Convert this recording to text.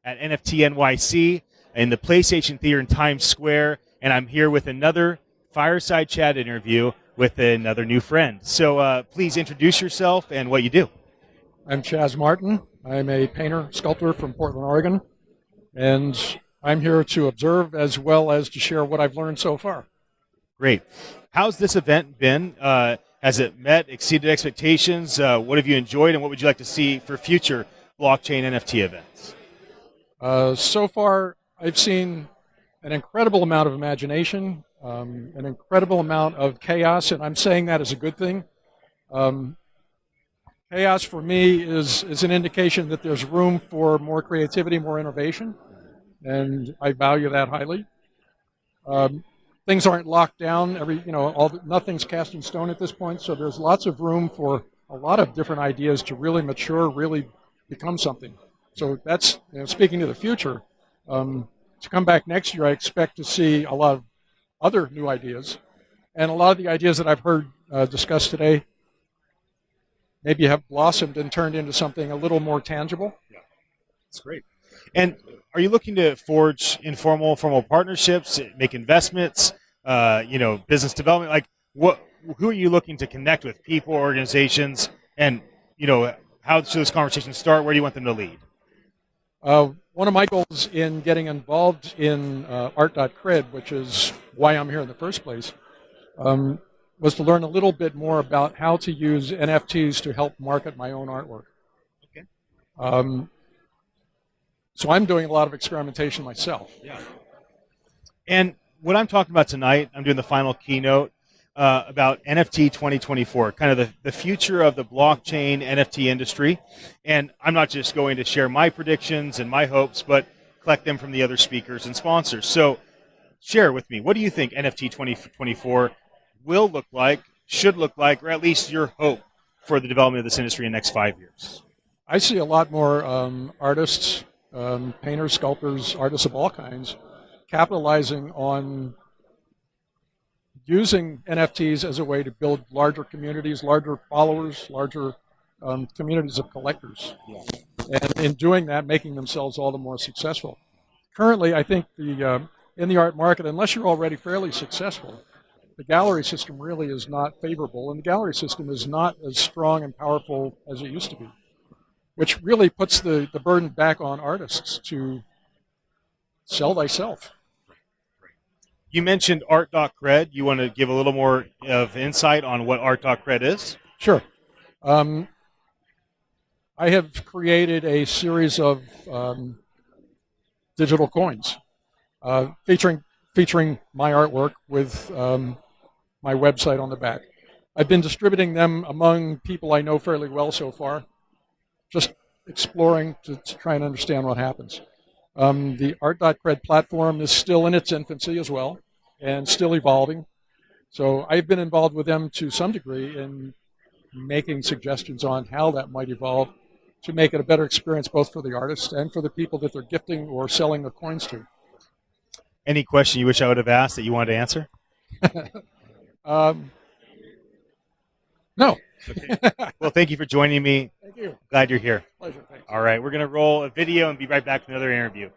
at NFT.NYC in the PlayStation Theater in Times Square, and I'm here with another fireside chat interview with another new friend. So please introduce yourself and what you do. I'm Chaz Martin. I'm a painter, sculptor from Portland, Oregon, and I'm here to observe as well as to share what I've learned so far. Great. How's this event been? Has it met, exceeded expectations? What have you enjoyed, and what would you like to see for future blockchain NFT events? So far, I've seen an incredible amount of imagination, an incredible amount of chaos, and I'm saying that as a good thing. Chaos for me is an indication that there's room for more creativity, more innovation, and I value that highly. Things aren't locked down. Nothing's cast in stone at this point, so there's lots of room for a lot of different ideas to really mature, really become something. So that's, speaking to the future, to come back next year, I expect to see a lot of other new ideas, and a lot of the ideas that I've heard discussed today maybe have blossomed and turned into something a little more tangible. Yeah, that's great. And are you looking to forge informal, formal partnerships, make investments, business development? Like, who are you looking to connect with? People, organizations, and how should this conversation start? Where do you want them to lead? One of my goals in getting involved in Art.cred, which is why I'm here in the first place, was to learn a little bit more about how to use NFTs to help market my own artwork. Okay. So I'm doing a lot of experimentation myself. Yeah. And what I'm talking about tonight, I'm doing the final keynote about NFT 2024, kind of the future of the blockchain NFT industry. And I'm not just going to share my predictions and my hopes, but collect them from the other speakers and sponsors. So share with me, what do you think NFT 2024 will look like, should look like, or at least your hope for the development of this industry in the next 5 years? I see a lot more artists, painters, sculptors, artists of all kinds, capitalizing on using NFTs as a way to build larger communities, larger followers, larger communities of collectors. Yeah. And in doing that, making themselves all the more successful. Currently, I think in the art market, unless you're already fairly successful, the gallery system really is not favorable, and the gallery system is not as strong and powerful as it used to be, which really puts the burden back on artists to sell thyself. You mentioned Art.cred. You want to give a little more of insight on what Art.cred is? Sure. I have created a series of digital coins featuring my artwork with my website on the back. I've been distributing them among people I know fairly well so far, just exploring to try and understand what happens. The Art.cred platform is still in its infancy as well, and still evolving. So I've been involved with them to some degree in making suggestions on how that might evolve to make it a better experience both for the artists and for the people that they're gifting or selling the coins to. Any question you wish I would have asked that you wanted to answer? No. Okay. Well, thank you for joining me. Thank you. Glad you're here. Pleasure. Thanks. All right, we're going to roll a video and be right back with another interview.